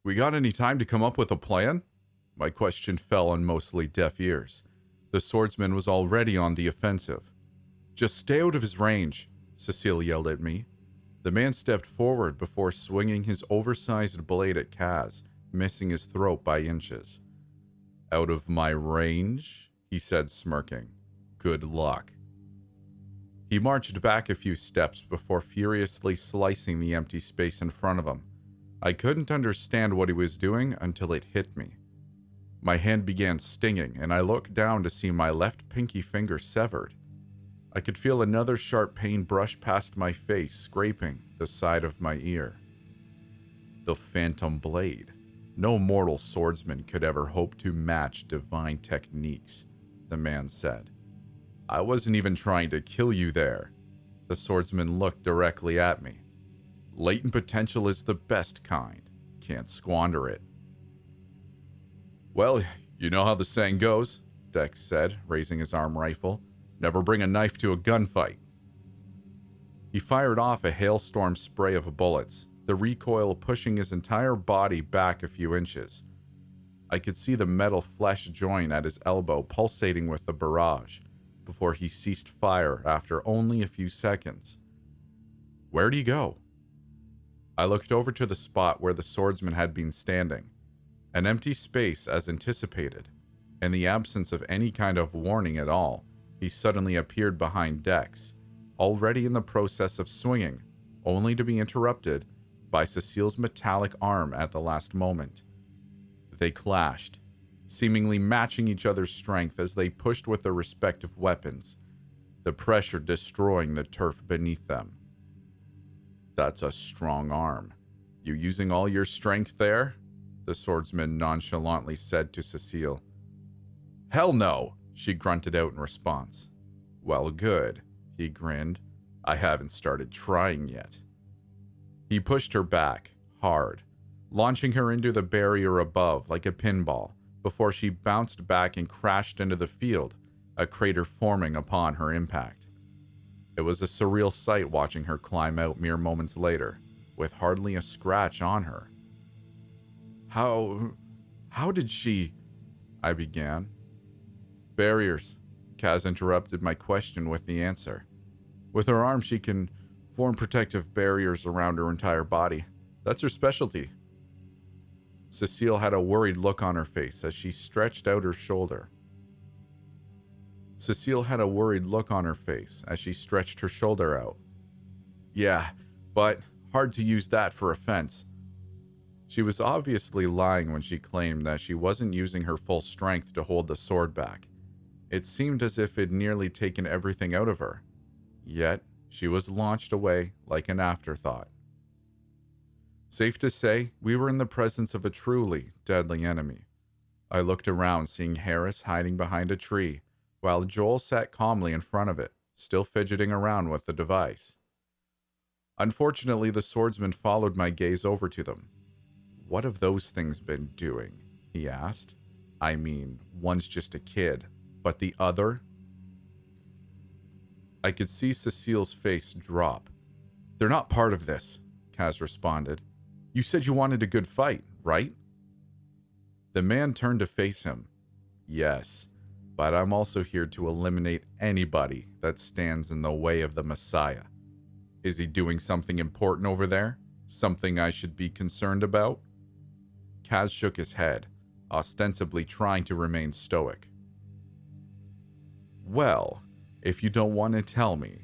We got any time to come up with a plan? My question fell on mostly deaf ears. The swordsman was already on the offensive. Just stay out of his range, Cecile yelled at me. The man stepped forward before swinging his oversized blade at Kaz, missing his throat by inches. Out of my range? He said, smirking. Good luck. He marched back a few steps before furiously slicing the empty space in front of him. I couldn't understand what he was doing until it hit me. My hand began stinging, and I looked down to see my left pinky finger severed. I could feel another sharp pain brush past my face, scraping the side of my ear. The Phantom Blade. No mortal swordsman could ever hope to match divine techniques, the man said. I wasn't even trying to kill you there. The swordsman looked directly at me. Latent potential is the best kind. Can't squander it. Well, you know how the saying goes, Dex said, raising his arm rifle. Never bring a knife to a gunfight. He fired off a hailstorm spray of bullets, the recoil pushing his entire body back a few inches. I could see the metal flesh joint at his elbow pulsating with the barrage, before he ceased fire after only a few seconds. Where'd he go? I looked over to the spot where the swordsman had been standing. An empty space as anticipated. In the absence of any kind of warning at all, he suddenly appeared behind Dex, already in the process of swinging, only to be interrupted by Cecile's metallic arm at the last moment. They clashed, seemingly matching each other's strength as they pushed with their respective weapons, the pressure destroying the turf beneath them. That's a strong arm. You using all your strength there? The swordsman nonchalantly said to Cecile. Hell no, she grunted out in response. Well, good, he grinned. I haven't started trying yet. He pushed her back, hard, launching her into the barrier above like a pinball, before she bounced back and crashed into the field, a crater forming upon her impact. It was a surreal sight watching her climb out mere moments later, with hardly a scratch on her. How did she... I began. Barriers. Kaz interrupted my question with the answer. With her arm, she can form protective barriers around her entire body. That's her specialty. Cecile had a worried look on her face as she stretched out her shoulder. Out. Yeah, but hard to use that for a fence. She was obviously lying when she claimed that she wasn't using her full strength to hold the sword back. It seemed as if it'd nearly taken everything out of her. Yet, she was launched away like an afterthought. Safe to say, we were in the presence of a truly deadly enemy. I looked around, seeing Harris hiding behind a tree, while Joel sat calmly in front of it, still fidgeting around with the device. Unfortunately, the swordsman followed my gaze over to them. What have those things been doing? He asked. I mean, one's just a kid, but the other? I could see Cecile's face drop. They're not part of this, Kaz responded. You said you wanted a good fight, right? The man turned to face him. Yes, but I'm also here to eliminate anybody that stands in the way of the Messiah. Is he doing something important over there? Something I should be concerned about? Kaz shook his head, ostensibly trying to remain stoic. Well, if you don't want to tell me,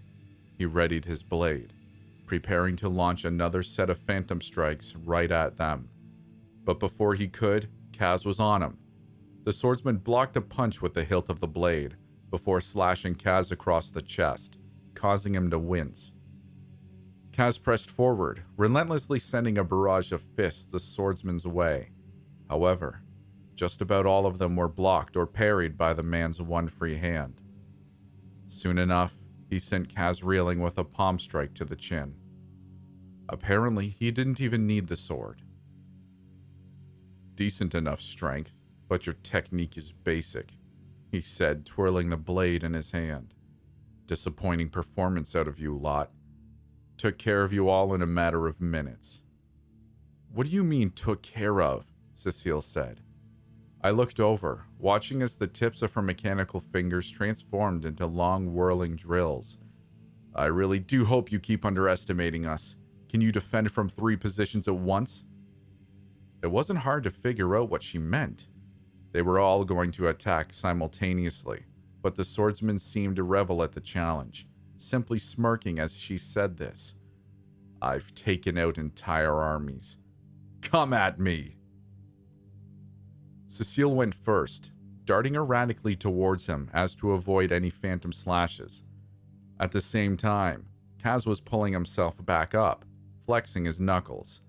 he readied his blade, preparing to launch another set of phantom strikes right at them. But before he could, Kaz was on him. The swordsman blocked a punch with the hilt of the blade, before slashing Kaz across the chest, causing him to wince. Kaz pressed forward, relentlessly sending a barrage of fists the swordsman's way. However, just about all of them were blocked or parried by the man's one free hand. Soon enough, he sent Kaz reeling with a palm strike to the chin. Apparently, he didn't even need the sword. Decent enough strength, but your technique is basic, he said, twirling the blade in his hand. Disappointing performance out of you lot. Took care of you all in a matter of minutes. What do you mean, took care of? Cecile said. I looked over, watching as the tips of her mechanical fingers transformed into long, whirling drills. I really do hope you keep underestimating us. Can you defend from 3 positions at once? It wasn't hard to figure out what she meant. They were all going to attack simultaneously, but the swordsman seemed to revel at the challenge, simply smirking as she said this. I've taken out entire armies. Come at me! Cecile went first, darting erratically towards him as to avoid any phantom slashes. At the same time, Kaz was pulling himself back up, flexing his knuckles.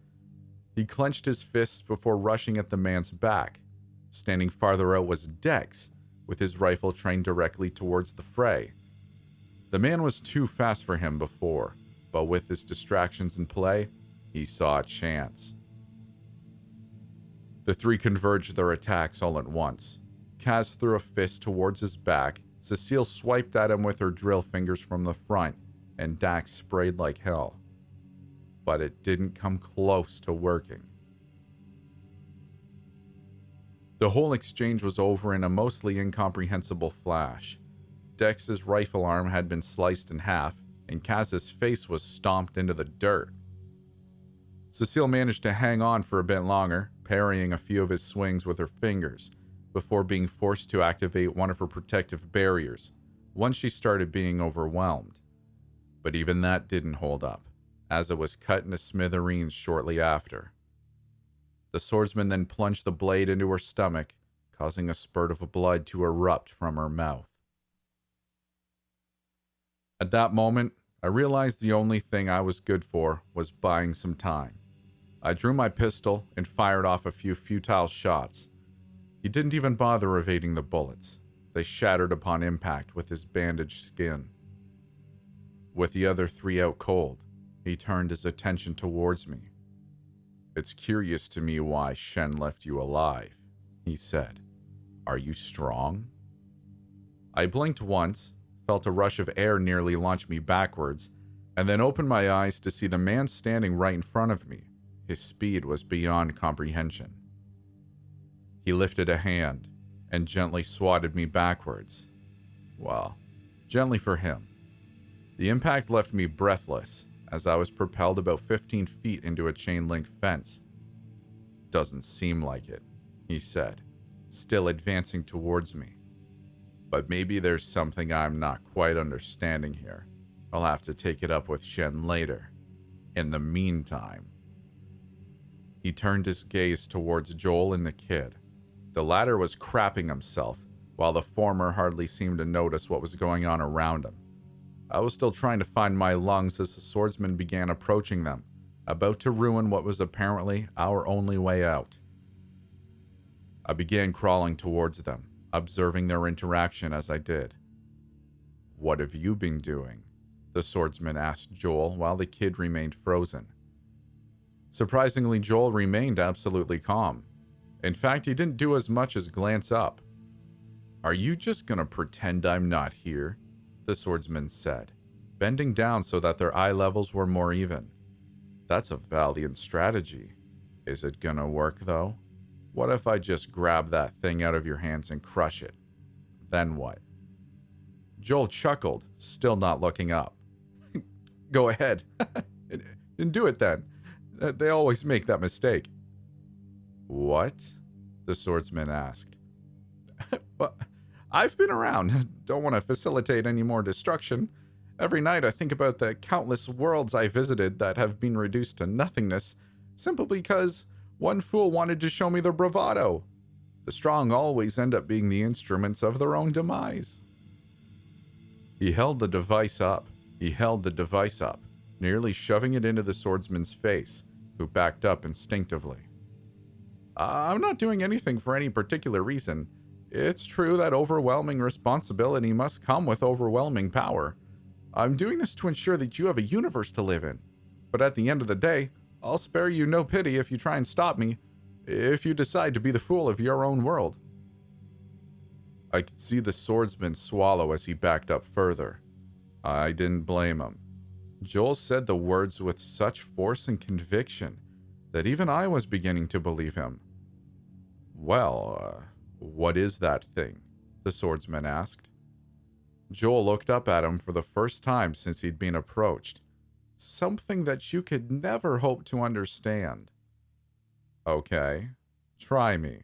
He clenched his fists before rushing at the man's back. Standing farther out was Dex, with his rifle trained directly towards the fray. The man was too fast for him before, but with his distractions in play, he saw a chance. The 3 converged their attacks all at once. Kaz threw a fist towards his back, Cecile swiped at him with her drill fingers from the front, and Dax sprayed like hell. But it didn't come close to working. The whole exchange was over in a mostly incomprehensible flash. Dex's rifle arm had been sliced in half, and Kaz's face was stomped into the dirt. Cecile managed to hang on for a bit longer, parrying a few of his swings with her fingers, before being forced to activate one of her protective barriers, once she started being overwhelmed. But even that didn't hold up, as it was cut into smithereens shortly after. The swordsman then plunged the blade into her stomach, causing a spurt of blood to erupt from her mouth. At that moment, I realized the only thing I was good for was buying some time. I drew my pistol and fired off a few futile shots. He didn't even bother evading the bullets. They shattered upon impact with his bandaged skin. With the other 3 out cold, he turned his attention towards me. It's curious to me why Shen left you alive, he said. Are you strong? I blinked once, felt a rush of air nearly launch me backwards, and then opened my eyes to see the man standing right in front of me. His speed was beyond comprehension. He lifted a hand and gently swatted me backwards. Well, gently for him. The impact left me breathless as I was propelled about 15 feet into a chain-link fence. Doesn't seem like it, he said, still advancing towards me. But maybe there's something I'm not quite understanding here. I'll have to take it up with Shen later. In the meantime... He turned his gaze towards Joel and the kid. The latter was crapping himself, while the former hardly seemed to notice what was going on around him. I was still trying to find my lungs as the swordsman began approaching them, about to ruin what was apparently our only way out. I began crawling towards them, observing their interaction as I did. What have you been doing? The swordsman asked Joel while the kid remained frozen. Surprisingly, Joel remained absolutely calm. In fact, he didn't do as much as glance up. Are you just gonna pretend I'm not here? The swordsman said, bending down so that their eye levels were more even. That's a valiant strategy. Is it gonna work, though? What if I just grab that thing out of your hands and crush it? Then what? Joel chuckled, still not looking up. Go ahead. And do it then. They always make that mistake. What? The swordsman asked. Well, I've been around. Don't want to facilitate any more destruction. Every night I think about the countless worlds I visited that have been reduced to nothingness simply because one fool wanted to show me their bravado. The strong always end up being the instruments of their own demise. He held the device up, nearly shoving it into the swordsman's face, who backed up instinctively. I'm not doing anything for any particular reason. It's true that overwhelming responsibility must come with overwhelming power. I'm doing this to ensure that you have a universe to live in. But at the end of the day, I'll spare you no pity if you try and stop me, if you decide to be the fool of your own world. I could see the swordsman swallow as he backed up further. I didn't blame him. Joel said the words with such force and conviction. that even I was beginning to believe him. Well, what is that thing? The swordsman asked. Joel looked up at him for the first time since he'd been approached. Something that you could never hope to understand. Okay, try me.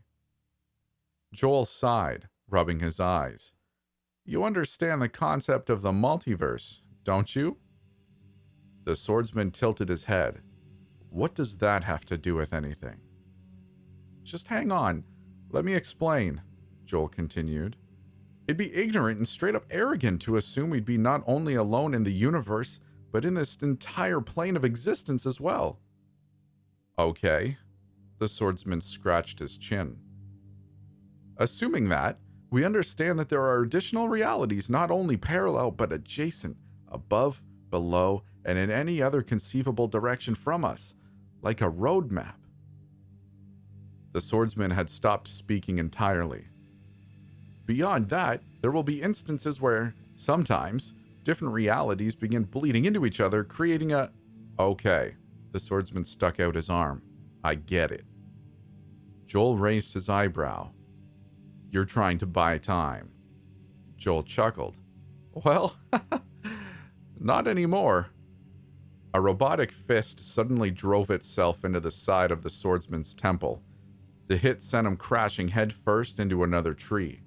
Joel sighed, rubbing his eyes. You understand the concept of the multiverse, don't you? The swordsman tilted his head. What does that have to do with anything? Just hang on. Let me explain, Joel continued. It'd be ignorant and straight up arrogant to assume we'd be not only alone in the universe, but in this entire plane of existence as well. Okay. The swordsman scratched his chin. Assuming that, we understand that there are additional realities not only parallel but adjacent, above, below, and in any other conceivable direction from us, like a road map. The swordsman had stopped speaking entirely. Beyond that, there will be instances where, sometimes, different realities begin bleeding into each other, creating a... Okay, the swordsman stuck out his arm. I get it. Joel raised his eyebrow. You're trying to buy time. Joel chuckled. Well, not anymore. A robotic fist suddenly drove itself into the side of the swordsman's temple. The hit sent him crashing headfirst into another tree.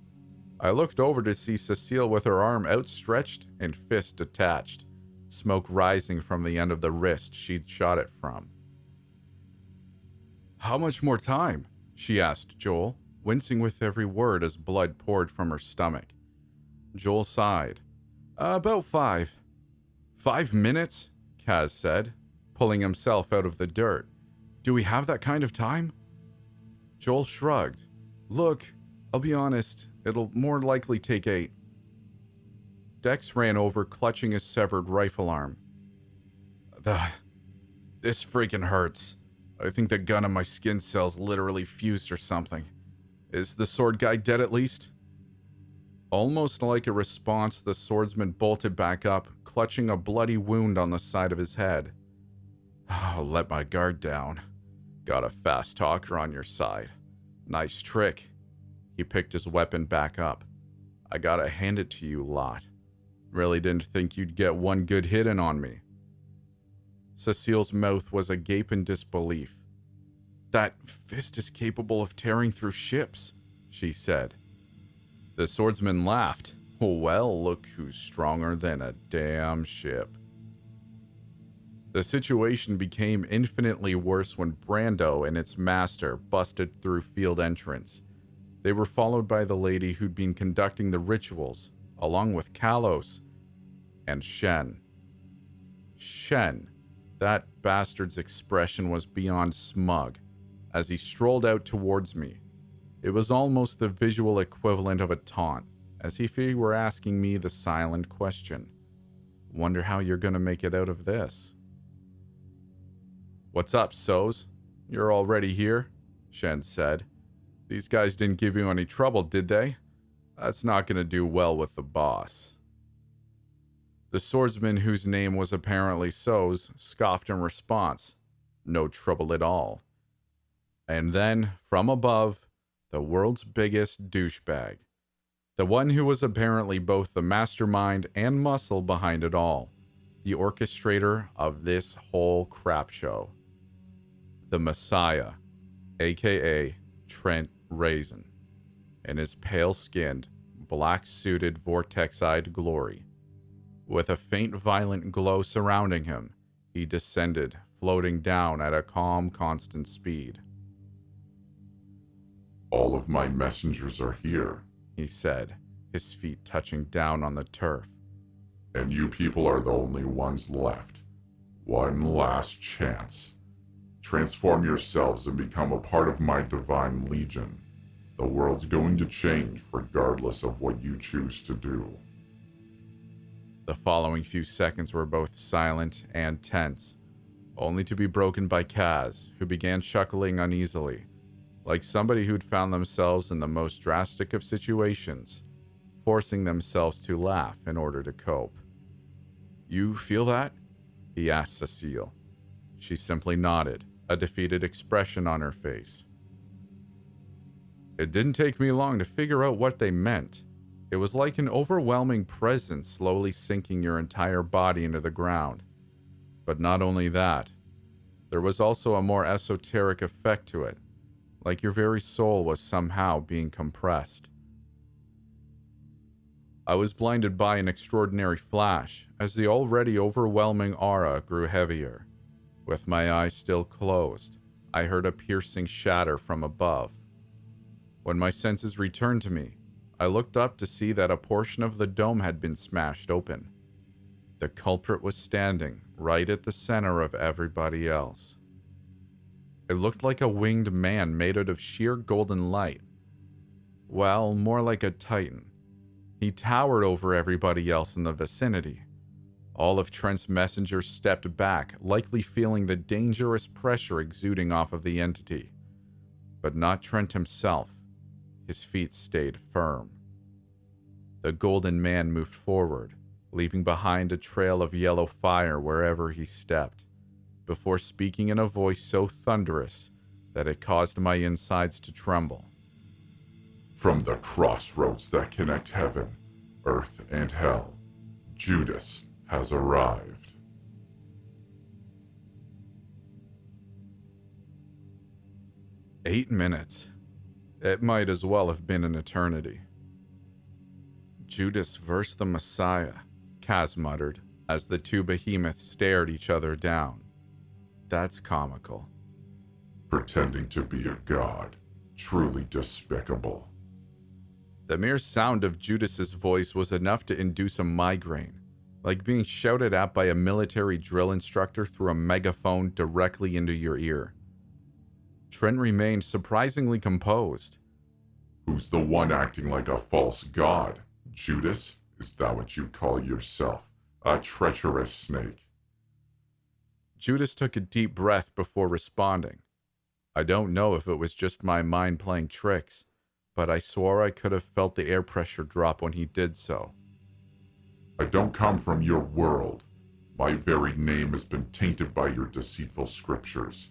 I looked over to see Cecile with her arm outstretched and fist detached, smoke rising from the end of the wrist she'd shot it from. How much more time? She asked Joel, wincing with every word as blood poured from her stomach. Joel sighed. About 5. 5 minutes? Kaz said, pulling himself out of the dirt. Do we have that kind of time? Joel shrugged. Look, I'll be honest, it'll more likely take 8. Dex ran over, clutching his severed rifle arm. This freaking hurts. I think the gun in my skin cells literally fused or something. Is the sword guy dead at least? Almost like a response, the swordsman bolted back up, clutching a bloody wound on the side of his head. Oh, let my guard down. Got a fast talker on your side. Nice trick. He picked his weapon back up. I gotta hand it to you, lot. Really didn't think you'd get one good hit in on me. Cecile's mouth was agape in disbelief. That fist is capable of tearing through ships, she said. The swordsman laughed. Well, look who's stronger than a damn ship. The situation became infinitely worse when Brando and its master busted through field entrance. They were followed by the lady who'd been conducting the rituals, along with Kalos and Shen. Shen, that bastard's expression was beyond smug as he strolled out towards me. It was almost the visual equivalent of a taunt, as if he were asking me the silent question. Wonder how you're gonna make it out of this. What's up, Soz? You're already here? Shen said. These guys didn't give you any trouble, did they? That's not gonna do well with the boss. The swordsman, whose name was apparently Soz, scoffed in response. No trouble at all. And then, from above, the world's biggest douchebag. The one who was apparently both the mastermind and muscle behind it all. The orchestrator of this whole crap show. The Messiah, aka Trent Raisin. In his pale-skinned, black-suited, vortex-eyed glory. With a faint violent glow surrounding him, he descended, floating down at a calm, constant speed. All of my messengers are here, he said, his feet touching down on the turf. And you people are the only ones left. One last chance. Transform yourselves and become a part of my divine legion. The world's going to change regardless of what you choose to do. The following few seconds were both silent and tense, only to be broken by Kaz, who began chuckling uneasily, like somebody who'd found themselves in the most drastic of situations, forcing themselves to laugh in order to cope. You feel that? He asked Cecile. She simply nodded, a defeated expression on her face. It didn't take me long to figure out what they meant. It was like an overwhelming presence slowly sinking your entire body into the ground. But not only that, there was also a more esoteric effect to it, like your very soul was somehow being compressed. I was blinded by an extraordinary flash as the already overwhelming aura grew heavier. With my eyes still closed, I heard a piercing shatter from above. When my senses returned to me, I looked up to see that a portion of the dome had been smashed open. The culprit was standing right at the center of everybody else. It looked like a winged man made out of sheer golden light. Well, more like a titan. He towered over everybody else in the vicinity. All of Trent's messengers stepped back, likely feeling the dangerous pressure exuding off of the entity. But not Trent himself. His feet stayed firm. The golden man moved forward, leaving behind a trail of yellow fire wherever he stepped, before speaking in a voice so thunderous that it caused my insides to tremble. From the crossroads that connect heaven, earth, and hell, Judas has arrived. "8 minutes. It might as well have been an eternity." "Judas versus the Messiah," Kaz muttered, as the two behemoths stared each other down. "That's comical." Pretending to be a god, truly despicable. The mere sound of Judas's voice was enough to induce a migraine, like being shouted at by a military drill instructor through a megaphone directly into your ear. Trent remained surprisingly composed. Who's the one acting like a false god? Judas? Is that what you call yourself? A treacherous snake? Judas took a deep breath before responding. I don't know if it was just my mind playing tricks, but I swore I could have felt the air pressure drop when he did so. I don't come from your world. My very name has been tainted by your deceitful scriptures.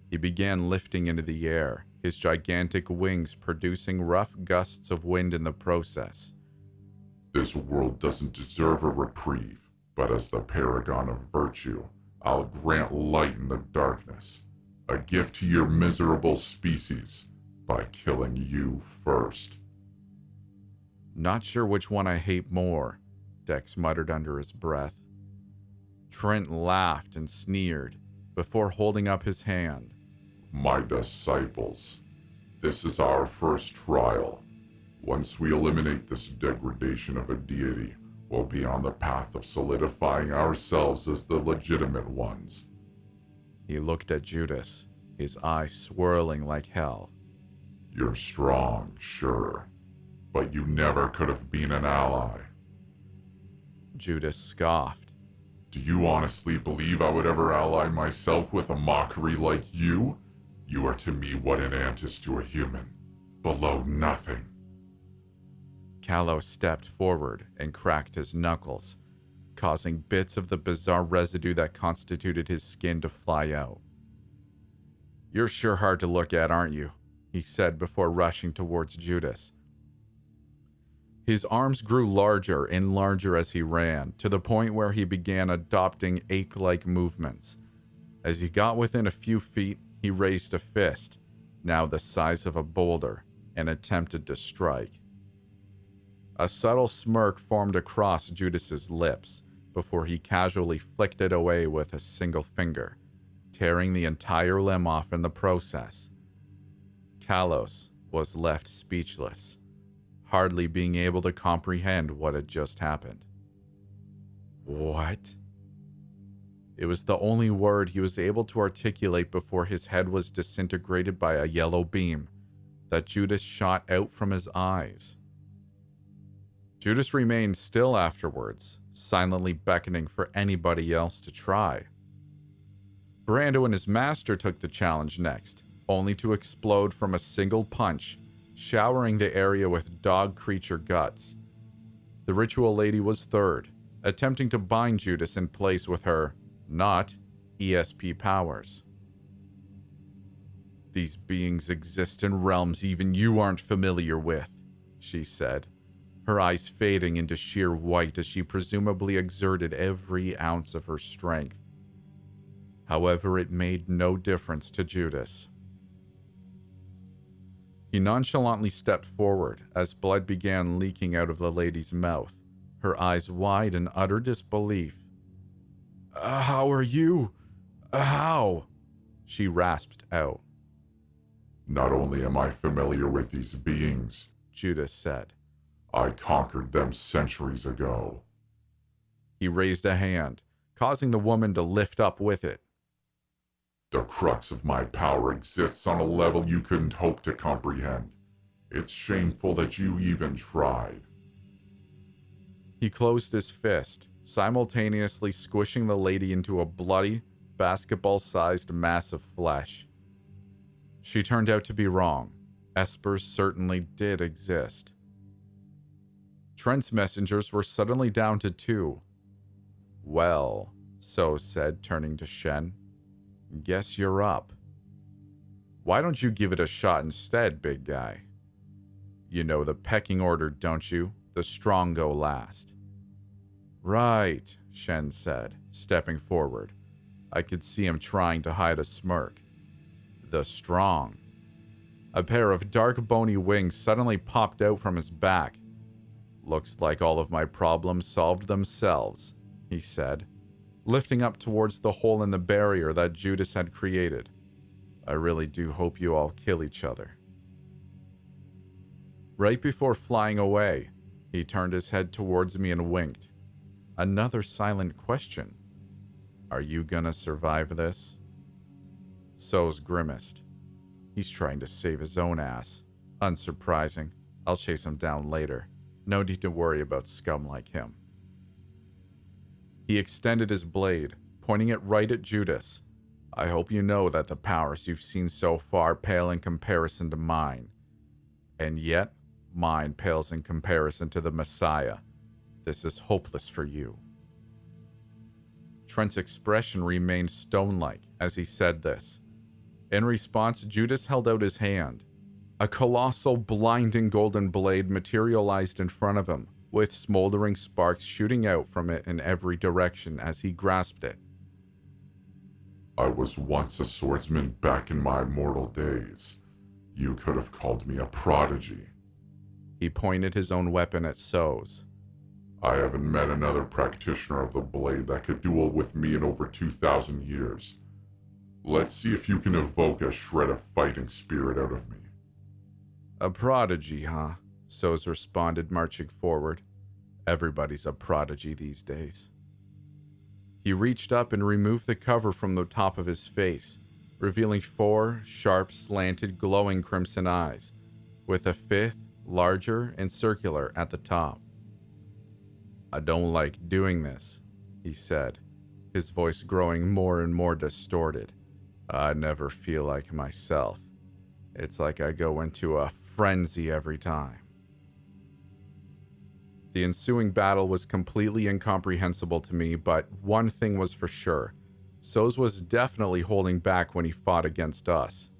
He began lifting into the air, his gigantic wings producing rough gusts of wind in the process. This world doesn't deserve a reprieve, but as the paragon of virtue, I'll grant light in the darkness, a gift to your miserable species, by killing you first. Not sure which one I hate more, Dex muttered under his breath. Trent laughed and sneered before holding up his hand. My disciples, this is our first trial. Once we eliminate this degradation of a deity, we'll be on the path of solidifying ourselves as the legitimate ones. He looked at Judas, his eyes swirling like hell. You're strong, sure, but you never could have been an ally. Judas scoffed. Do you honestly believe I would ever ally myself with a mockery like you? You are to me what an ant is to a human, below nothing. Kalos stepped forward and cracked his knuckles, causing bits of the bizarre residue that constituted his skin to fly out. You're sure hard to look at, aren't you? He said before rushing towards Judas. His arms grew larger and larger as he ran, to the point where he began adopting ape-like movements. As he got within a few feet, he raised a fist, now the size of a boulder, and attempted to strike. A subtle smirk formed across Judas's lips before he casually flicked it away with a single finger, tearing the entire limb off in the process. Kalos was left speechless, hardly being able to comprehend what had just happened. What? It was the only word he was able to articulate before his head was disintegrated by a yellow beam that Judas shot out from his eyes. Judas remained still afterwards, silently beckoning for anybody else to try. Brando and his master took the challenge next, only to explode from a single punch, showering the area with dog creature guts. The ritual lady was third, attempting to bind Judas in place with her, not ESP powers. These beings exist in realms even you aren't familiar with, she said, her eyes fading into sheer white as she presumably exerted every ounce of her strength. However, it made no difference to Judas. He nonchalantly stepped forward as blood began leaking out of the lady's mouth, her eyes wide in utter disbelief. How are you? How? She rasped out. Not only am I familiar with these beings, Judas said. I conquered them centuries ago. He raised a hand, causing the woman to lift up with it. The crux of my power exists on a level you couldn't hope to comprehend. It's shameful that you even tried. He closed his fist, simultaneously squishing the lady into a bloody, basketball-sized mass of flesh. She turned out to be wrong. Espers certainly did exist. Trent's messengers were suddenly down to 2. Well, So said, turning to Shen, guess you're up. Why don't you give it a shot instead, big guy? You know the pecking order, don't you? The strong go last. Right, Shen said, stepping forward. I could see him trying to hide a smirk. The strong. A pair of dark bony wings suddenly popped out from his back. Looks like all of my problems solved themselves, he said, lifting up towards the hole in the barrier that Judas had created. I really do hope you all kill each other. Right before flying away, he turned his head towards me and winked. Another silent question. Are you gonna survive this? So's grimaced. He's trying to save his own ass. Unsurprising. I'll chase him down later. No need to worry about scum like him. He extended his blade, pointing it right at Judas. I hope you know that the powers you've seen so far pale in comparison to mine. And yet, mine pales in comparison to the Messiah. This is hopeless for you. Trent's expression remained stone-like as he said this. In response, Judas held out his hand. A colossal, blinding golden blade materialized in front of him, with smoldering sparks shooting out from it in every direction as he grasped it. I was once a swordsman back in my mortal days. You could have called me a prodigy. He pointed his own weapon at So's. I haven't met another practitioner of the blade that could duel with me in over 2,000 years. Let's see if you can evoke a shred of fighting spirit out of me. A prodigy, huh? So's responded, marching forward. Everybody's a prodigy these days. He reached up and removed the cover from the top of his face, revealing 4 sharp, slanted, glowing crimson eyes, with a 5th, larger and circular, at the top. I don't like doing this, he said, his voice growing more and more distorted. I never feel like myself. It's like I go into a frenzy every time. The ensuing battle was completely incomprehensible to me, but one thing was for sure. So's was definitely holding back when he fought against us.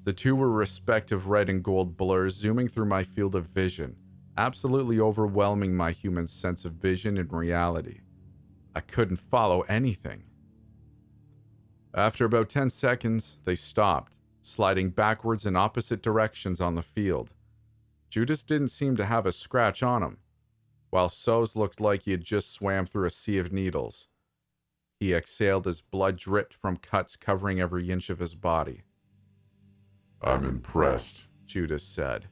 The two were respective red and gold blurs zooming through my field of vision, absolutely overwhelming my human sense of vision and reality. I couldn't follow anything. After about 10 seconds, they stopped, sliding backwards in opposite directions on the field. Judas didn't seem to have a scratch on him, while So's looked like he had just swam through a sea of needles. He exhaled as blood dripped from cuts covering every inch of his body. I'm impressed, Judas said.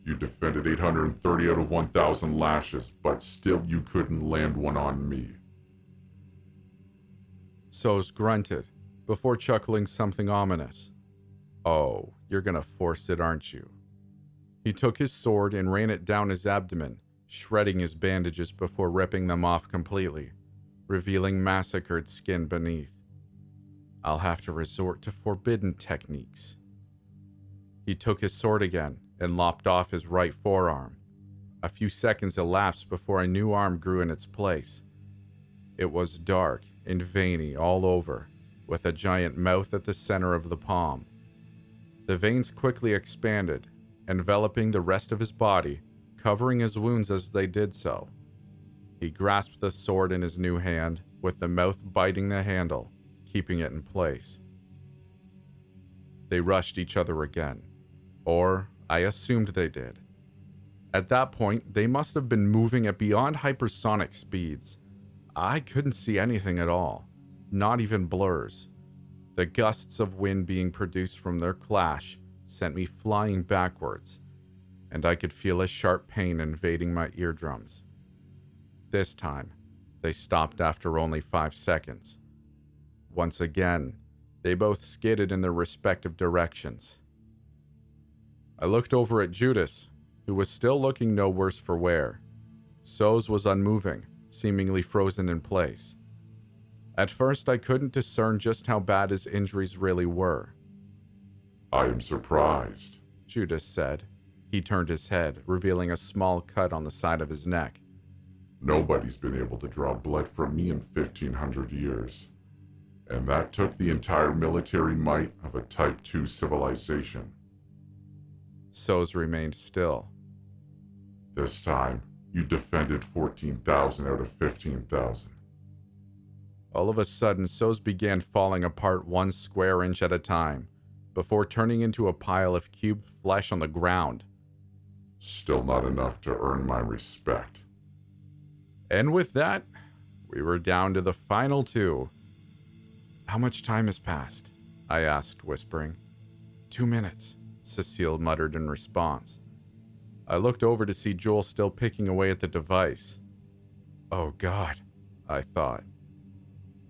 You defended 830 out of 1,000 lashes, but still you couldn't land one on me. So's grunted, before chuckling something ominous. Oh, you're gonna force it, aren't you? He took his sword and ran it down his abdomen, shredding his bandages before ripping them off completely, revealing massacred skin beneath. I'll have to resort to forbidden techniques. He took his sword again and lopped off his right forearm. A few seconds elapsed before a new arm grew in its place. It was dark and veiny all over, with a giant mouth at the center of the palm. The veins quickly expanded, enveloping the rest of his body, covering his wounds as they did so. He grasped the sword in his new hand, with the mouth biting the handle, keeping it in place. They rushed each other again, or I assumed they did. At that point, they must have been moving at beyond hypersonic speeds. I couldn't see anything at all, not even blurs. The gusts of wind being produced from their clash sent me flying backwards, and I could feel a sharp pain invading my eardrums. This time, they stopped after only 5 seconds. Once again, they both skidded in their respective directions. I looked over at Judas, who was still looking no worse for wear. Soz was unmoving, seemingly frozen in place. At first, I couldn't discern just how bad his injuries really were. I am surprised, Judas said. He turned his head, revealing a small cut on the side of his neck. Nobody's been able to draw blood from me in 1,500 years. And that took the entire military might of a Type 2 civilization. Soz remained still. This time, you defended 14,000 out of 15,000. All of a sudden, Soz began falling apart 1 square inch at a time, before turning into a pile of cubed flesh on the ground. Still not enough to earn my respect. And with that, we were down to the final 2. How much time has passed? I asked, whispering. 2 minutes, Cecile muttered in response. I looked over to see Joel still picking away at the device. Oh God, I thought.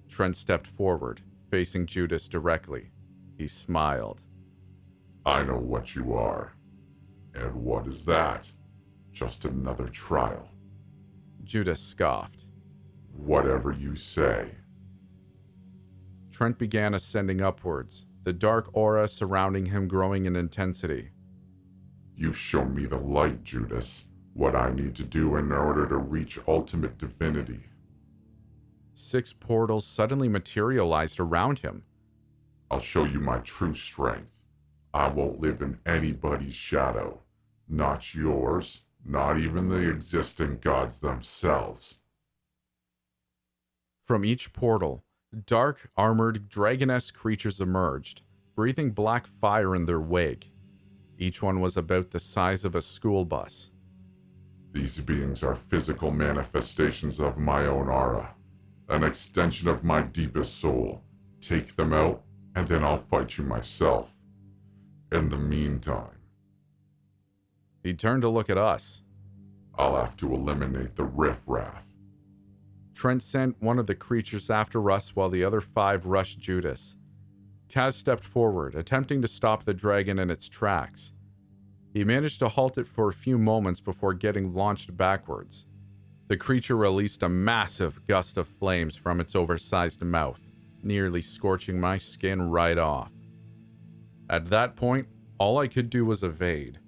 Trent stepped forward, facing Judas directly. He smiled. I know what you are. And what is that? Just another trial. Judas scoffed. Whatever you say. Trent began ascending upwards, the dark aura surrounding him growing in intensity. You've shown me the light, Judas. What I need to do in order to reach ultimate divinity. 6 portals suddenly materialized around him. I'll show you my true strength. I won't live in anybody's shadow. Not yours, not even the existing gods themselves. From each portal, dark, armored, dragon-esque creatures emerged, breathing black fire in their wake. Each one was about the size of a school bus. These beings are physical manifestations of my own aura, an extension of my deepest soul. Take them out, and then I'll fight you myself. In the meantime, He turned to look at us. I'll have to eliminate the riffraff. Trent sent one of the creatures after us while the other 5 rushed Judas. Kaz stepped forward, attempting to stop the dragon in its tracks. He managed to halt it for a few moments before getting launched backwards. The creature released a massive gust of flames from its oversized mouth, nearly scorching my skin right off. At that point, all I could do was evade.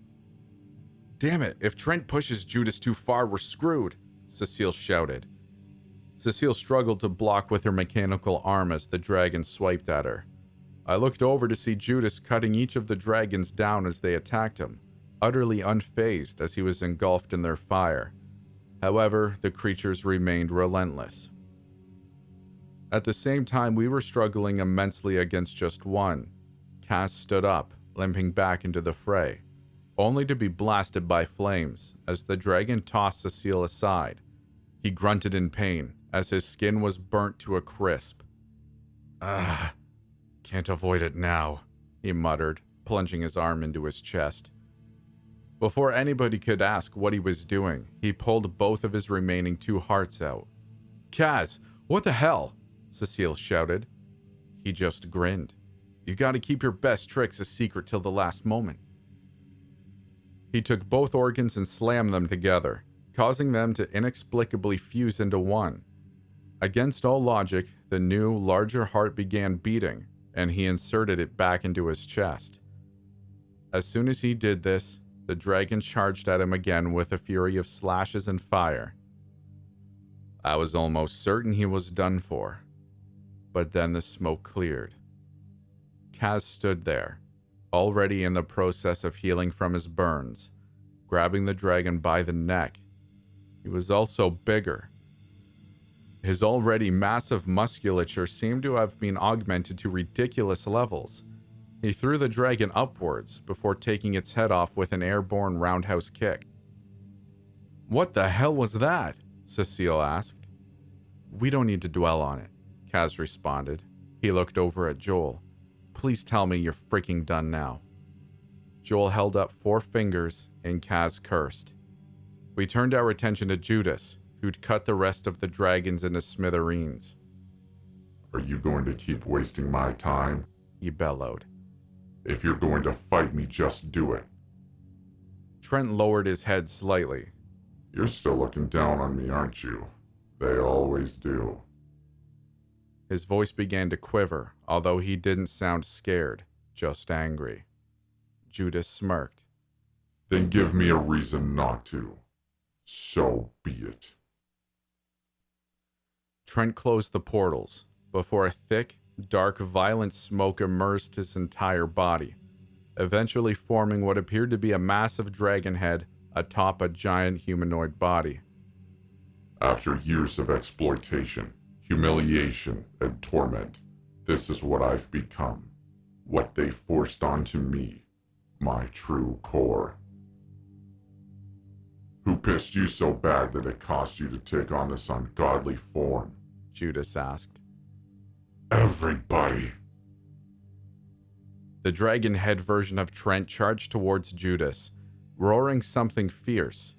Damn it, if Trent pushes Judas too far, we're screwed, Cecile shouted. Cecile struggled to block with her mechanical arm as the dragon swiped at her. I looked over to see Judas cutting each of the dragons down as they attacked him, utterly unfazed as he was engulfed in their fire. However, the creatures remained relentless. At the same time, we were struggling immensely against just one. Cass stood up, limping back into the fray, only to be blasted by flames as the dragon tossed Cecile aside. He grunted in pain as his skin was burnt to a crisp. Can't avoid it now, he muttered, plunging his arm into his chest. Before anybody could ask what he was doing, he pulled both of his remaining 2 hearts out. Kaz, what the hell? Cecile shouted. He just grinned. You gotta keep your best tricks a secret till the last moment. He took both organs and slammed them together, causing them to inexplicably fuse into one. Against all logic, the new, larger heart began beating, and he inserted it back into his chest. As soon as he did this, the dragon charged at him again with a fury of slashes and fire. I was almost certain he was done for. But then the smoke cleared. Kaz stood there, already in the process of healing from his burns, grabbing the dragon by the neck. He was also bigger. His already massive musculature seemed to have been augmented to ridiculous levels. He threw the dragon upwards before taking its head off with an airborne roundhouse kick. "What the hell was that?" Cecile asked. "We don't need to dwell on it," Kaz responded. He looked over at Joel. "Please tell me you're freaking done now." Joel held up 4 fingers and Kaz cursed. We turned our attention to Judas, who'd cut the rest of the dragons into smithereens. "Are you going to keep wasting my time?" he bellowed. "If you're going to fight me, just do it." Trent lowered his head slightly. "You're still looking down on me, aren't you? They always do." His voice began to quiver, although he didn't sound scared, just angry. Judas smirked. "Then give me a reason not to. So be it." Trent closed the portals before a thick, dark, violent smoke immersed his entire body, eventually forming what appeared to be a massive dragon head atop a giant humanoid body. "After years of exploitation, humiliation, and torment, this is what I've become. What they forced onto me, my true core." "Who pissed you so bad that it cost you to take on this ungodly form?" Judas asked. "Everybody." The dragon head version of Trent charged towards Judas, roaring something fierce.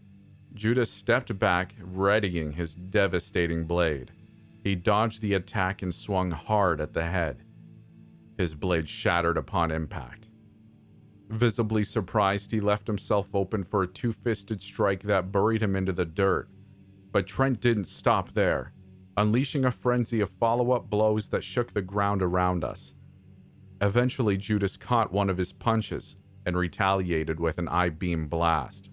Judas stepped back, readying his devastating blade. He dodged the attack and swung hard at the head. His blade shattered upon impact. Visibly surprised, he left himself open for a 2-fisted strike that buried him into the dirt. But Trent didn't stop there, unleashing a frenzy of follow-up blows that shook the ground around us. Eventually, Judas caught one of his punches and retaliated with an I-beam blast.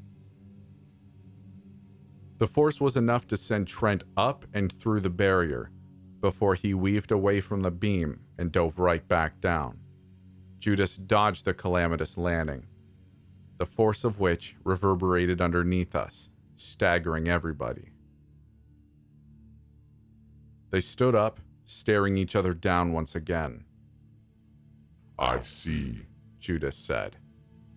The force was enough to send Trent up and through the barrier, before he weaved away from the beam and dove right back down. Judas dodged the calamitous landing, the force of which reverberated underneath us, staggering everybody. They stood up, staring each other down once again. "I see," Judas said.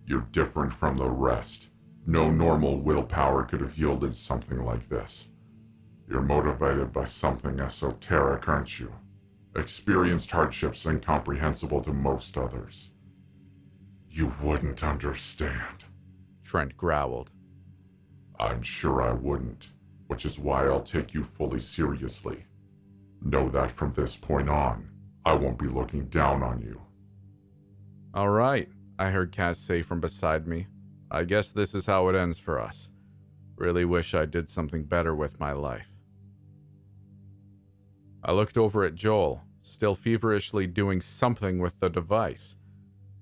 "You're different from the rest. No normal willpower could have yielded something like this. You're motivated by something esoteric, aren't you? Experienced hardships incomprehensible to most others." "You wouldn't understand," Trent growled. "I'm sure I wouldn't, which is why I'll take you fully seriously. Know that from this point on, I won't be looking down on you." "All right," I heard Kaz say from beside me. "I guess this is how it ends for us. Really wish I did something better with my life." I looked over at Joel, still feverishly doing something with the device.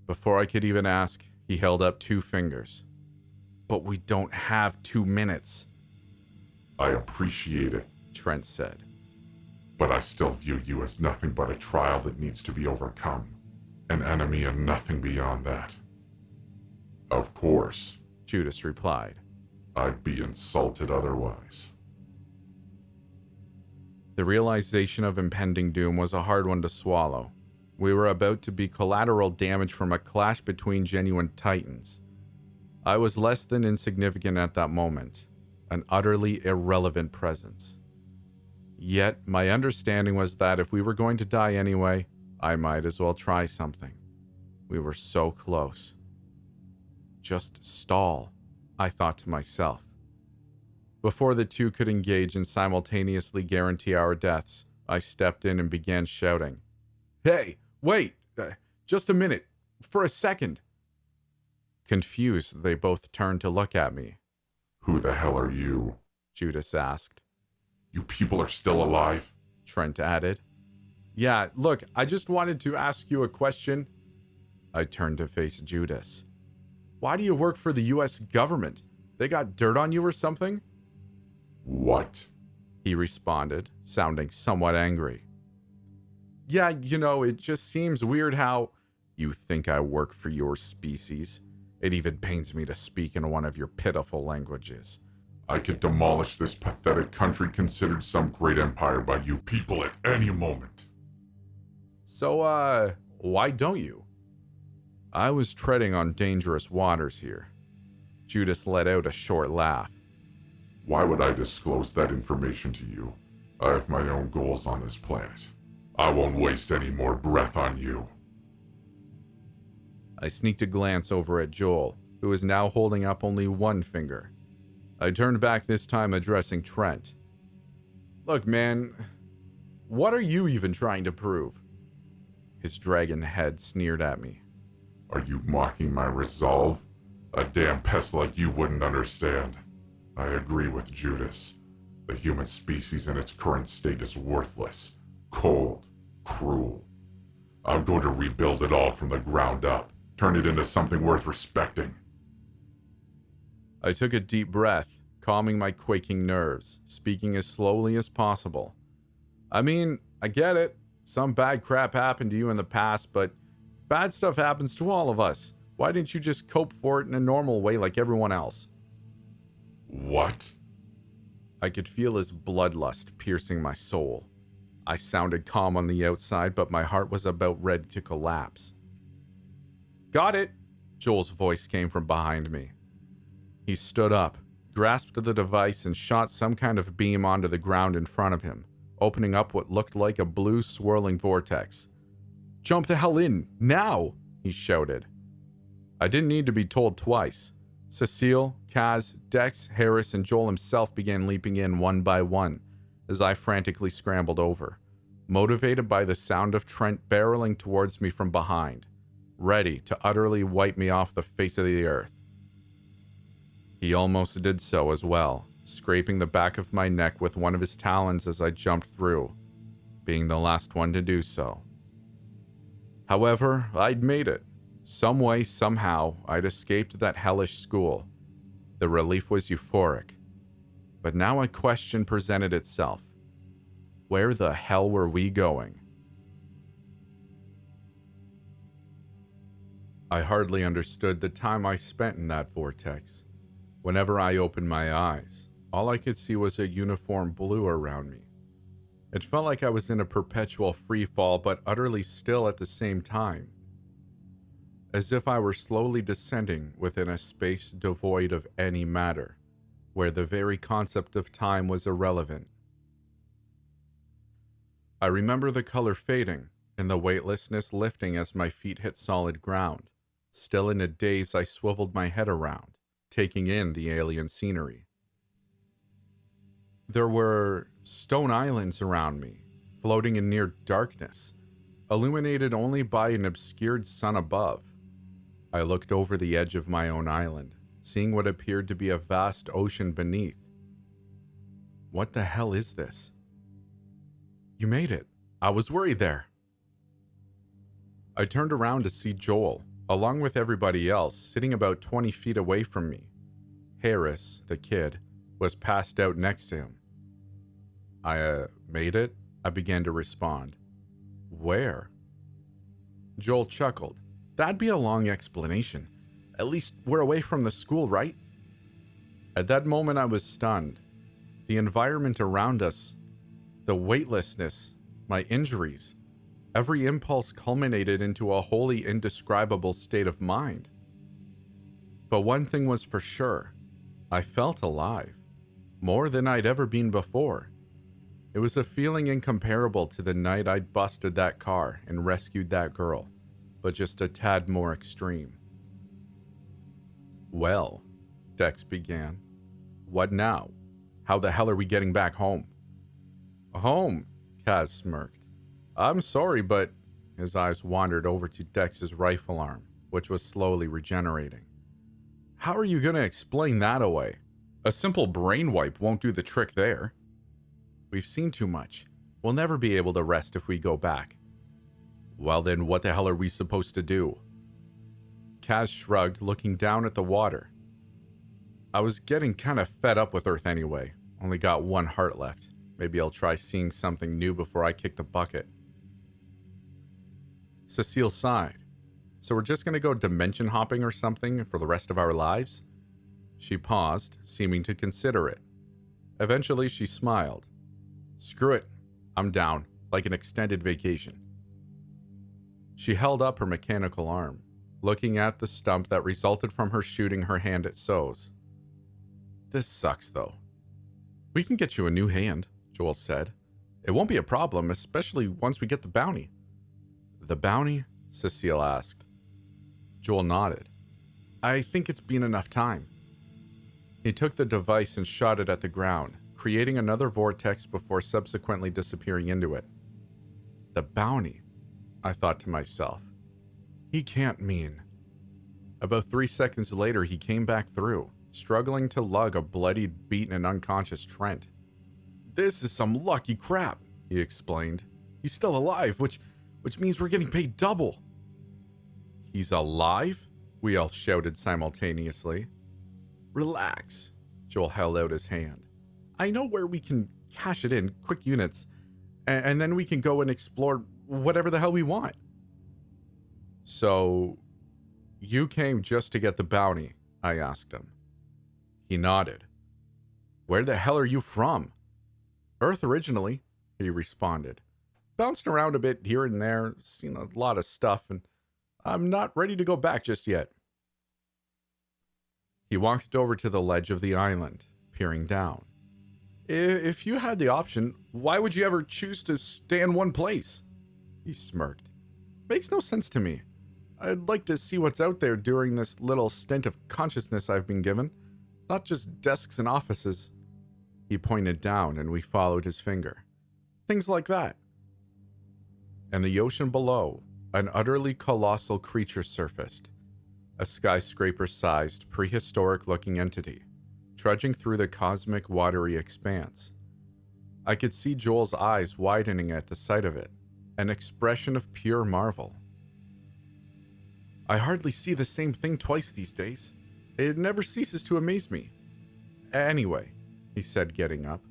Before I could even ask, he held up 2 fingers. "But we don't have 2 minutes." "I appreciate it," Trent said. "but I still view you as nothing but a trial that needs to be overcome. An enemy and nothing beyond that." "Of course," Judas replied. "I'd be insulted otherwise." The realization of impending doom was a hard one to swallow. We were about to be collateral damage from a clash between genuine titans. I was less than insignificant at that moment, an utterly irrelevant presence. Yet, my understanding was that if we were going to die anyway, I might as well try something. We were so close. Just stall, I thought to myself. Before the two could engage and simultaneously guarantee our deaths, I stepped in and began shouting, "Hey, wait! Just a minute! For a second!" Confused, they both turned to look at me. "Who the hell are you?" Judas asked. "You people are still alive?" Trent added. "Yeah, look, I just wanted to ask you a question." I turned to face Judas. "Why do you work for the US government? They got dirt on you or something?" "What?" he responded, sounding somewhat angry. "Yeah, it just seems weird how You think I work for your species? It even pains me to speak in one of your pitiful languages. I could demolish this pathetic country considered some great empire by you people at any moment. So, why don't you? I was treading on dangerous waters here. Judas let out a short laugh. Why would I disclose that information to you? I have my own goals on this planet. I won't waste any more breath on you. I sneaked a glance over at Joel, who was now holding up only one finger. I turned back, this time addressing Trent. Look, man, what are you even trying to prove? His dragon head sneered at me. Are you mocking my resolve? A damn pest like you wouldn't understand. I agree with Judas. The human species in its current state is worthless, cold, cruel. I'm going to rebuild it all from the ground up, turn it into something worth respecting. I took a deep breath, calming my quaking nerves, speaking as slowly as possible. I mean, I get it. Some bad crap happened to you in the past, but bad stuff happens to all of us. Why didn't you just cope for it in a normal way like everyone else? What? I could feel his bloodlust piercing my soul. I sounded calm on the outside, but my heart was about ready to collapse. Got it! Joel's voice came from behind me. He stood up, grasped the device, and shot some kind of beam onto the ground in front of him, opening up what looked like a blue swirling vortex. Jump the hell in, now! He shouted. I didn't need to be told twice. Cecile, Kaz, Dex, Harris, and Joel himself began leaping in one by one as I frantically scrambled over, motivated by the sound of Trent barreling towards me from behind, ready to utterly wipe me off the face of the earth. He almost did so as well, scraping the back of my neck with one of his talons as I jumped through, being the last one to do so. However, I'd made it. Some way, somehow, I'd escaped that hellish school. The relief was euphoric. But now a question presented itself. Where the hell were we going? I hardly understood the time I spent in that vortex. Whenever I opened my eyes, all I could see was a uniform blue around me. It felt like I was in a perpetual free fall, but utterly still at the same time. As if I were slowly descending within a space devoid of any matter, where the very concept of time was irrelevant. I remember the color fading and the weightlessness lifting as my feet hit solid ground. Still in a daze, I swiveled my head around, taking in the alien scenery. There were stone islands around me, floating in near darkness, illuminated only by an obscured sun above. I looked over the edge of my own island, seeing what appeared to be a vast ocean beneath. What the hell is this? You made it. I was worried there. I turned around to see Joel, along with everybody else, sitting about 20 feet away from me. Harris, the kid, was passed out next to him. I made it? I began to respond. Where? Joel chuckled. That'd be a long explanation. At least we're away from the school, right? At that moment, I was stunned. The environment around us, the weightlessness, my injuries, every impulse culminated into a wholly indescribable state of mind. But one thing was for sure. I felt alive, more than I'd ever been before. It was a feeling incomparable to the night I'd busted that car and rescued that girl, but just a tad more extreme. Well, Dex began. What now? How the hell are we getting back home? Home, Kaz smirked. I'm sorry, but his eyes wandered over to Dex's rifle arm, which was slowly regenerating. How are you going to explain that away? A simple brain wipe won't do the trick there. We've seen too much. We'll never be able to rest if we go back. Well then, what the hell are we supposed to do? Kaz shrugged, looking down at the water. I was getting kind of fed up with Earth anyway. Only got one heart left. Maybe I'll try seeing something new before I kick the bucket. Cecile sighed. So we're just going to go dimension hopping or something for the rest of our lives? She paused, seeming to consider it. Eventually, she smiled. Screw it. I'm down, like an extended vacation. She held up her mechanical arm, looking at the stump that resulted from her shooting her hand at So's. This sucks, though. We can get you a new hand, Joel said. It won't be a problem, especially once we get the bounty. The bounty? Cecile asked. Joel nodded. I think it's been enough time. He took the device and shot it at the ground, creating another vortex before subsequently disappearing into it. The bounty, I thought to myself. He can't mean. About 3 seconds later, he came back through, struggling to lug a bloodied, beaten, and unconscious Trent. This is some lucky crap, he explained. He's still alive, which means we're getting paid double. He's alive? We all shouted simultaneously. Relax, Joel held out his hand. I know where we can cash it in, quick units, and then we can go and explore whatever the hell we want. So, you came just to get the bounty, I asked him. He nodded. Where the hell are you from? Earth originally, he responded. Bounced around a bit here and there, seen a lot of stuff, and I'm not ready to go back just yet. He walked over to the ledge of the island, peering down. If you had the option, why would you ever choose to stay in one place? He smirked. Makes no sense to me. I'd like to see what's out there during this little stint of consciousness I've been given, not just desks and offices. He pointed down and we followed his finger. Things like that. In the ocean below, an utterly colossal creature surfaced. A skyscraper-sized, prehistoric-looking entity, trudging through the cosmic watery expanse. I could see Joel's eyes widening at the sight of it, an expression of pure marvel. I hardly see the same thing twice these days. It never ceases to amaze me. Anyway, he said, getting up,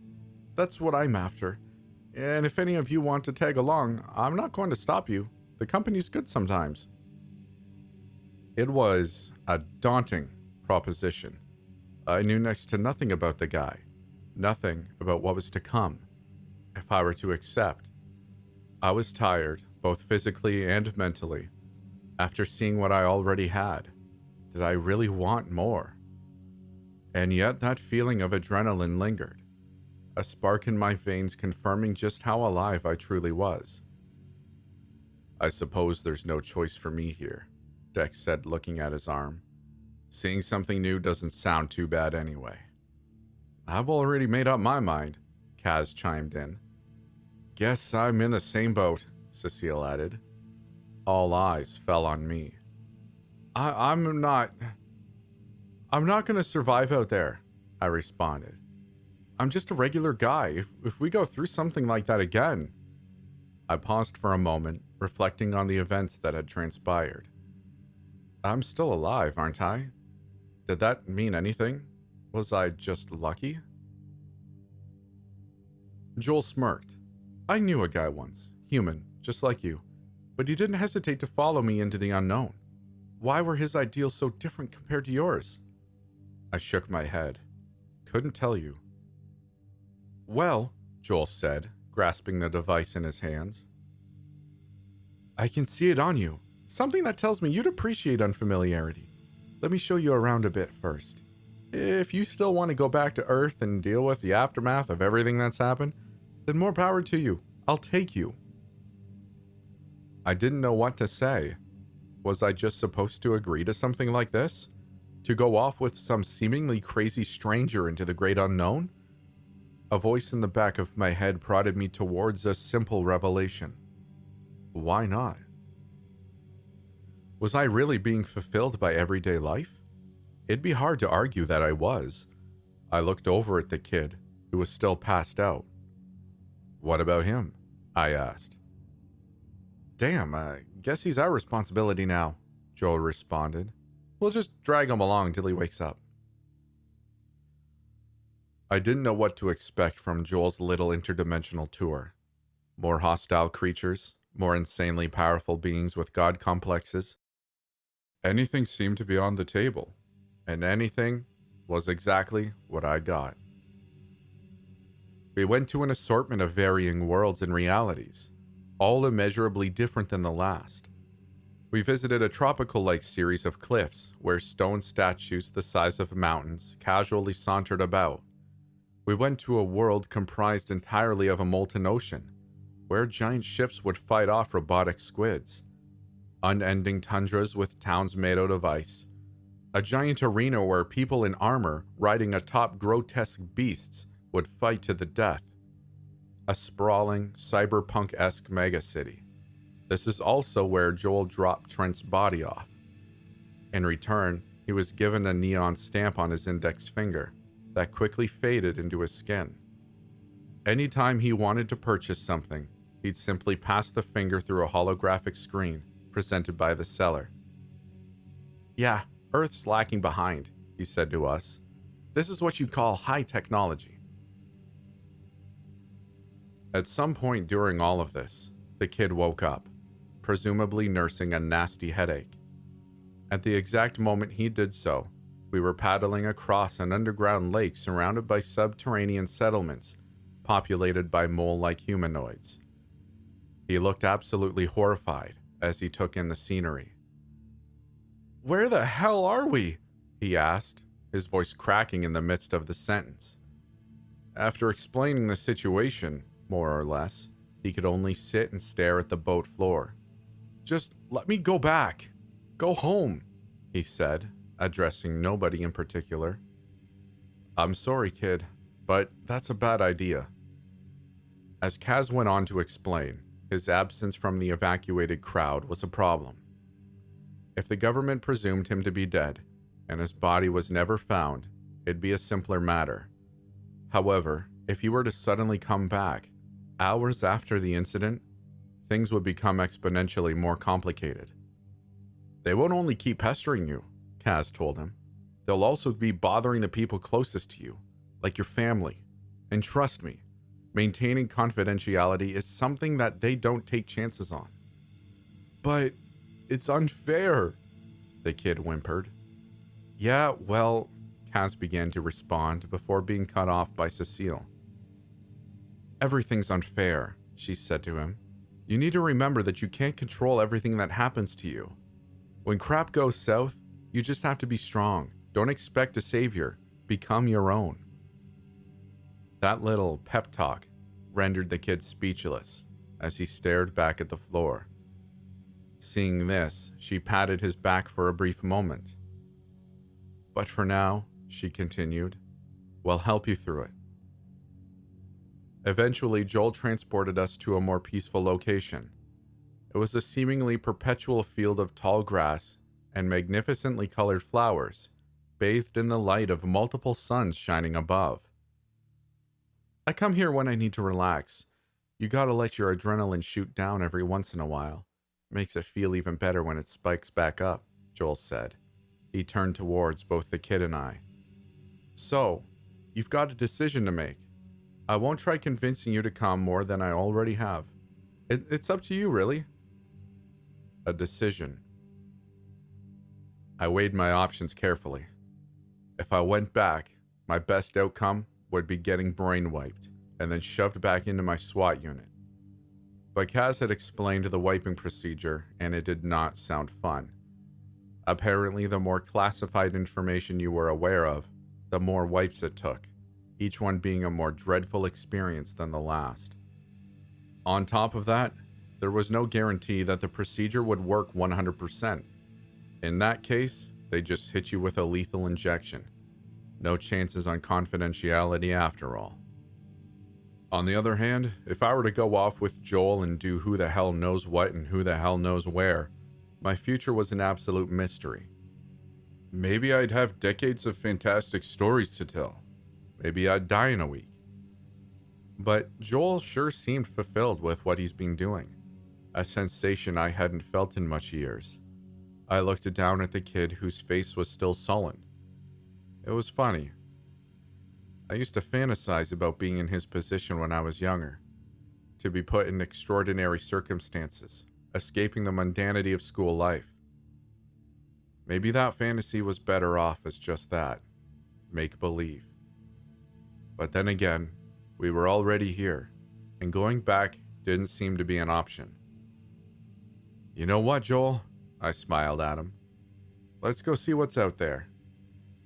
that's what I'm after. And if any of you want to tag along, I'm not going to stop you. The company's good sometimes. It was a daunting proposition. I knew next to nothing about the guy, nothing about what was to come. If I were to accept, I was tired, both physically and mentally. After seeing what I already had, did I really want more? And yet that feeling of adrenaline lingered, a spark in my veins confirming just how alive I truly was. I suppose there's no choice for me here, Dex said, looking at his arm. Seeing something new doesn't sound too bad anyway. I've already made up my mind, Kaz chimed in. Guess I'm in the same boat, Cecile added. All eyes fell on me. I'm not going to survive out there, I responded. I'm just a regular guy. If we go through something like that again. I paused for a moment, reflecting on the events that had transpired. I'm still alive, aren't I? Did that mean anything? Was I just lucky? Joel smirked. I knew a guy once, human, just like you, but he didn't hesitate to follow me into the unknown. Why were his ideals so different compared to yours? I shook my head. Couldn't tell you. Well, Joel said, grasping the device in his hands. I can see it on you. Something that tells me you'd appreciate unfamiliarity. Let me show you around a bit first. If you still want to go back to Earth and deal with the aftermath of everything that's happened, then more power to you. I'll take you. I didn't know what to say. Was I just supposed to agree to something like this? To go off with some seemingly crazy stranger into the great unknown? A voice in the back of my head prodded me towards a simple revelation. Why not? Was I really being fulfilled by everyday life? It'd be hard to argue that I was. I looked over at the kid, who was still passed out. What about him? I asked. Damn, I guess he's our responsibility now, Joel responded. We'll just drag him along till he wakes up. I didn't know what to expect from Joel's little interdimensional tour. More hostile creatures, more insanely powerful beings with god complexes, Anything seemed to be on the table, and anything was exactly what I got. We went to an assortment of varying worlds and realities, all immeasurably different than the last. We visited a tropical-like series of cliffs where stone statues the size of mountains casually sauntered about. We went to a world comprised entirely of a molten ocean, where giant ships would fight off robotic squids. Unending tundras with towns made out of ice. A giant arena where people in armor riding atop grotesque beasts would fight to the death. A sprawling, cyberpunk-esque megacity. This is also where Joel dropped Trent's body off. In return, he was given a neon stamp on his index finger that quickly faded into his skin. Anytime he wanted to purchase something, he'd simply pass the finger through a holographic screen presented by the seller. "Yeah, Earth's lacking behind," he said to us. "This is what you call high technology." At some point during all of this, the kid woke up, presumably nursing a nasty headache. At the exact moment he did so, we were paddling across an underground lake surrounded by subterranean settlements populated by mole-like humanoids. He looked absolutely horrified as he took in the scenery. "Where the hell are we?" he asked, his voice cracking in the midst of the sentence. After explaining the situation, more or less, he could only sit and stare at the boat floor. "Just let me go back. Go home," he said, addressing nobody in particular. "I'm sorry, kid, but that's a bad idea." As Kaz went on to explain, his absence from the evacuated crowd was a problem. If the government presumed him to be dead, and his body was never found, it'd be a simpler matter. However, if he were to suddenly come back, hours after the incident, things would become exponentially more complicated. "They won't only keep pestering you," Kaz told him. "They'll also be bothering the people closest to you, like your family. And trust me, maintaining confidentiality is something that they don't take chances on." "But it's unfair," the kid whimpered. "Yeah, well," Kaz began to respond before being cut off by Cecile. "Everything's unfair," she said to him. "You need to remember that you can't control everything that happens to you. When crap goes south, you just have to be strong. Don't expect a savior. Become your own." That little pep talk rendered the kid speechless as he stared back at the floor. Seeing this, she patted his back for a brief moment. "But for now," she continued, "we'll help you through it." Eventually, Joel transported us to a more peaceful location. It was a seemingly perpetual field of tall grass and magnificently colored flowers, bathed in the light of multiple suns shining above. "I come here when I need to relax. You gotta let your adrenaline shoot down every once in a while. Makes it feel even better when it spikes back up," Joel said. He turned towards both the kid and I. "So, you've got a decision to make. I won't try convincing you to come more than I already have. It's up to you, really." A decision. I weighed my options carefully. If I went back, my best outcome would be getting brainwiped and then shoved back into my SWAT unit. But Kaz had explained the wiping procedure, and it did not sound fun. Apparently, the more classified information you were aware of, the more wipes it took, each one being a more dreadful experience than the last. On top of that, there was no guarantee that the procedure would work 100%. In that case, they just hit you with a lethal injection. No chances on confidentiality after all. On the other hand, if I were to go off with Joel and do who the hell knows what and who the hell knows where, my future was an absolute mystery. Maybe I'd have decades of fantastic stories to tell. Maybe I'd die in a week. But Joel sure seemed fulfilled with what he's been doing, a sensation I hadn't felt in much years. I looked down at the kid whose face was still sullen. It was funny. I used to fantasize about being in his position when I was younger, to be put in extraordinary circumstances, escaping the mundanity of school life. Maybe that fantasy was better off as just that, make-believe. But then again, we were already here, and going back didn't seem to be an option. You know what, Joel? I smiled at him. Let's go see what's out there.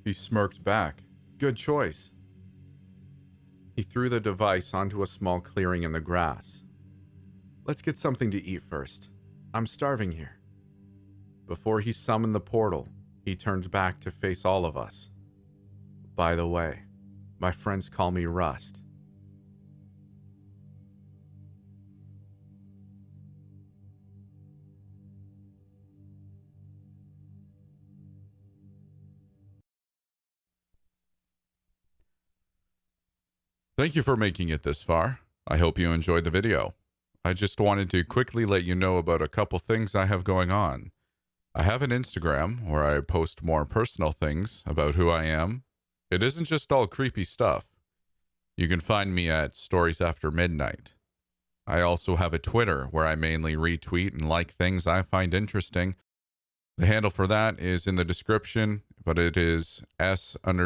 He smirked back. Good choice. He threw the device onto a small clearing in the grass. Let's get something to eat first. I'm starving here. Before he summoned the portal, he turned back to face all of us. By the way, my friends call me Rust. Thank you for making it this far. I hope you enjoyed the video. I just wanted to quickly let you know about a couple things I have going on. I have an Instagram where I post more personal things about who I am. It isn't just all creepy stuff. You can find me at Stories After Midnight. I also have a Twitter where I mainly retweet and like things I find interesting. The handle for that is in the description, but it is S_A_midnight.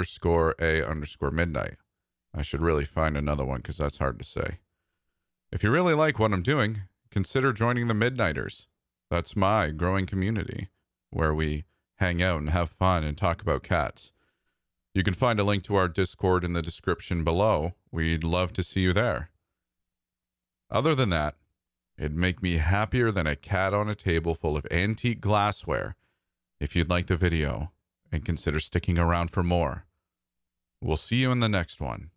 I should really find another one because that's hard to say. If you really like what I'm doing, consider joining the Midnighters. That's my growing community where we hang out and have fun and talk about cats. You can find a link to our Discord in the description below. We'd love to see you there. Other than that, it'd make me happier than a cat on a table full of antique glassware if you'd like the video and consider sticking around for more. We'll see you in the next one.